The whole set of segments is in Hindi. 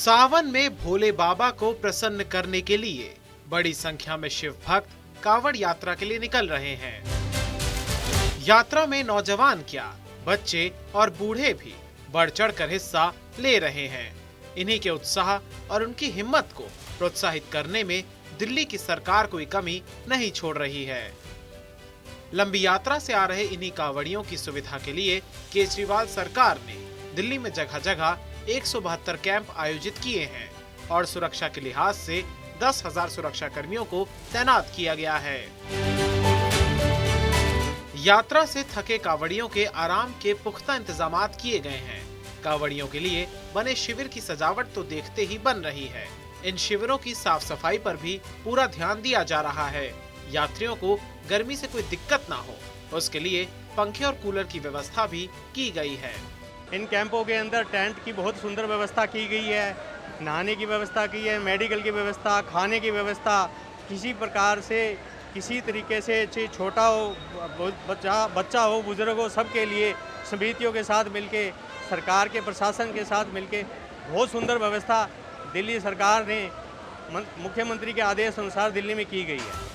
सावन में भोले बाबा को प्रसन्न करने के लिए बड़ी संख्या में शिव भक्त कांवड़ यात्रा के लिए निकल रहे हैं। यात्रा में नौजवान क्या, बच्चे और बूढ़े भी बढ़ चढ़कर हिस्सा ले रहे हैं। इन्हीं के उत्साह और उनकी हिम्मत को प्रोत्साहित करने में दिल्ली की सरकार कोई कमी नहीं छोड़ रही है। लंबी यात्रा से आ रहे इन्हीं कांवड़ियों की सुविधा के लिए केजरीवाल सरकार ने दिल्ली में जगह जगह 172 कैंप आयोजित किए हैं और सुरक्षा के लिहाज से 10,000 सुरक्षा कर्मियों को तैनात किया गया है। यात्रा से थके कांवड़ियों के आराम के पुख्ता इंतजामात किए गए हैं। कांवड़ियों के लिए बने शिविर की सजावट तो देखते ही बन रही है। इन शिविरों की साफ सफाई पर भी पूरा ध्यान दिया जा रहा है। यात्रियों को गर्मी से कोई दिक्कत ना हो, उसके लिए पंखे और कूलर की व्यवस्था भी की गई है। इन कैंपों के अंदर टेंट की बहुत सुंदर व्यवस्था की गई है, नहाने की व्यवस्था की है, मेडिकल की व्यवस्था, खाने की व्यवस्था। किसी प्रकार से किसी तरीके से चाहे छोटा हो, बच्चा हो, बुजुर्ग हो, सबके लिए समितियों के साथ मिलके, सरकार के प्रशासन के साथ मिलके बहुत सुंदर व्यवस्था दिल्ली सरकार ने मुख्यमंत्री के आदेश अनुसार दिल्ली में की गई है।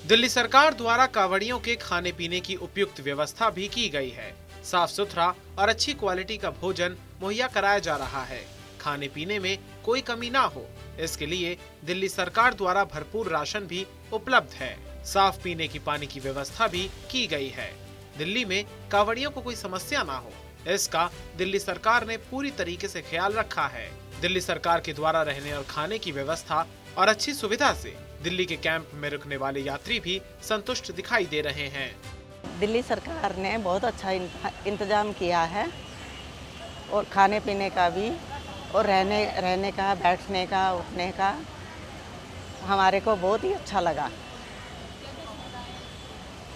दिल्ली सरकार द्वारा कांवड़ियों के खाने पीने की उपयुक्त व्यवस्था भी की गई है। साफ सुथरा और अच्छी क्वालिटी का भोजन मुहैया कराया जा रहा है। खाने पीने में कोई कमी ना हो, इसके लिए दिल्ली सरकार द्वारा भरपूर राशन भी उपलब्ध है। साफ पीने की पानी की व्यवस्था भी की गई है। दिल्ली में कांवड़ियों को कोई समस्या ना हो, इसका दिल्ली सरकार ने पूरी तरीके से ख्याल रखा है। दिल्ली सरकार के द्वारा रहने और खाने की व्यवस्था और अच्छी सुविधा से दिल्ली के कैंप में रुकने वाले यात्री भी संतुष्ट दिखाई दे रहे हैं। दिल्ली सरकार ने बहुत अच्छा इंतजाम किया है और खाने पीने का भी और रहने का, बैठने का, उठने का हमारे को बहुत ही अच्छा लगा।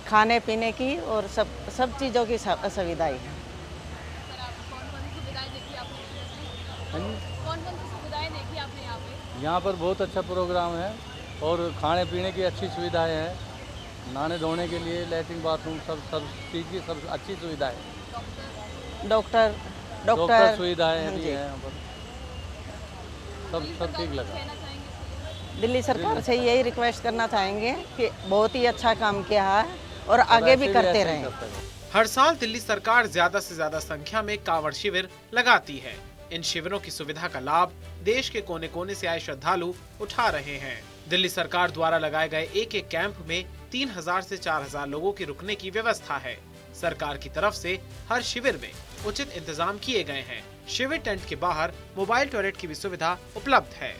खाने पीने की और सब चीज़ों की सुविधाएं हैं। कौन-कौन सी सुविधाएं देखी आपने यहाँ पे? यहाँ पर बहुत अच्छा प्रोग्राम है और खाने पीने की अच्छी सुविधाएं हैं। नहाने धोने के लिए लैट्रिन बाथरूम सब चीज़ की सब अच्छी सुविधाएं हैं। डॉक्टर सुविधाएं भी हैं यहाँ पर। सब ठीक लगा। दिल्ली सरकार से यही रिक्वेस्ट करना चाहेंगे कि बहुत ही अच्छा काम किया है और आगे भी करते रहें। हर साल दिल्ली सरकार ज्यादा से ज्यादा संख्या में कांवड़ शिविर लगाती है। इन शिविरों की सुविधा का लाभ देश के कोने कोने से आए श्रद्धालु उठा रहे हैं। दिल्ली सरकार द्वारा लगाए गए एक एक कैंप में 3,000 से 4,000 लोगों की रुकने की व्यवस्था है। सरकार की तरफ से हर शिविर में उचित इंतजाम किए गए हैं। शिविर टेंट के बाहर मोबाइल टॉयलेट की भी सुविधा उपलब्ध है।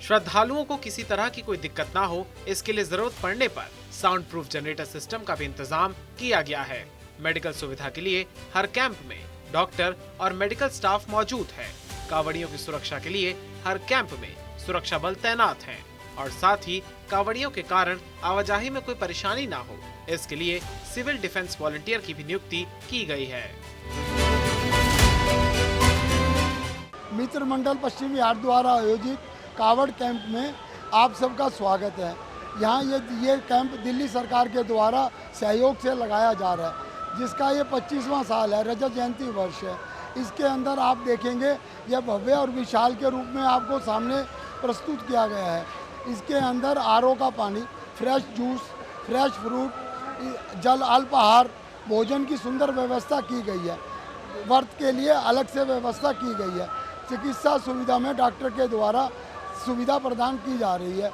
श्रद्धालुओं को किसी तरह की कोई दिक्कत ना हो, इसके लिए जरूरत पड़ने पर साउंड प्रूफ जनरेटर सिस्टम का भी इंतजाम किया गया है। मेडिकल सुविधा के लिए हर कैंप में डॉक्टर और मेडिकल स्टाफ मौजूद है। कांवड़ियों की सुरक्षा के लिए हर कैंप में सुरक्षा बल तैनात हैं और साथ ही कांवड़ियों के कारण आवाजाही में कोई परेशानी ना हो, इसके लिए सिविल डिफेंस वॉलंटियर की भी नियुक्ति की गई है। मित्र मंडल पश्चिम बिहार द्वारा आयोजित कांवड़ कैंप में आप सबका स्वागत है। यहाँ ये कैंप दिल्ली सरकार के द्वारा सहयोग से लगाया जा रहा है, जिसका ये 25वां साल है, रजत जयंती वर्ष है। इसके अंदर आप देखेंगे यह भव्य और विशाल के रूप में आपको सामने प्रस्तुत किया गया है। इसके अंदर आरओ का पानी, फ्रेश जूस, फ्रेश फ्रूट, जल, अल्पाहार, भोजन की सुंदर व्यवस्था की गई है। व्रत के लिए अलग से व्यवस्था की गई है। चिकित्सा सुविधा में डॉक्टर के द्वारा सुविधा प्रदान की जा रही है।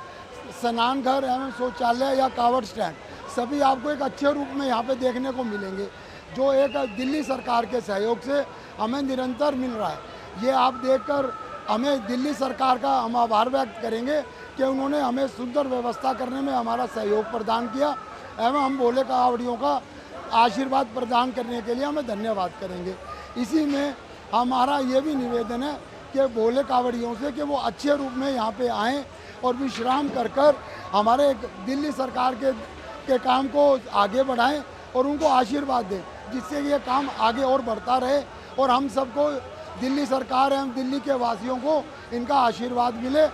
स्नान घर एवं शौचालय या कांवड़ स्टैंड सभी आपको एक अच्छे रूप में यहाँ पे देखने को मिलेंगे, जो एक दिल्ली सरकार के सहयोग से हमें निरंतर मिल रहा है। ये आप देखकर हमें दिल्ली सरकार का हम आभार व्यक्त करेंगे कि उन्होंने हमें सुंदर व्यवस्था करने में हमारा सहयोग प्रदान किया एवं हम भोले कांवड़ियों का आशीर्वाद प्रदान करने के लिए हमें धन्यवाद करेंगे। इसी में हमारा ये भी निवेदन है कि भोले कांवड़ियों से कि वो अच्छे रूप में यहाँ पे आएँ और विश्राम कर हमारे दिल्ली सरकार के काम को आगे बढ़ाएं और उनको आशीर्वाद दें, जिससे ये काम आगे और बढ़ता रहे और हम सबको दिल्ली सरकार एवं दिल्ली के वासियों को इनका आशीर्वाद मिले।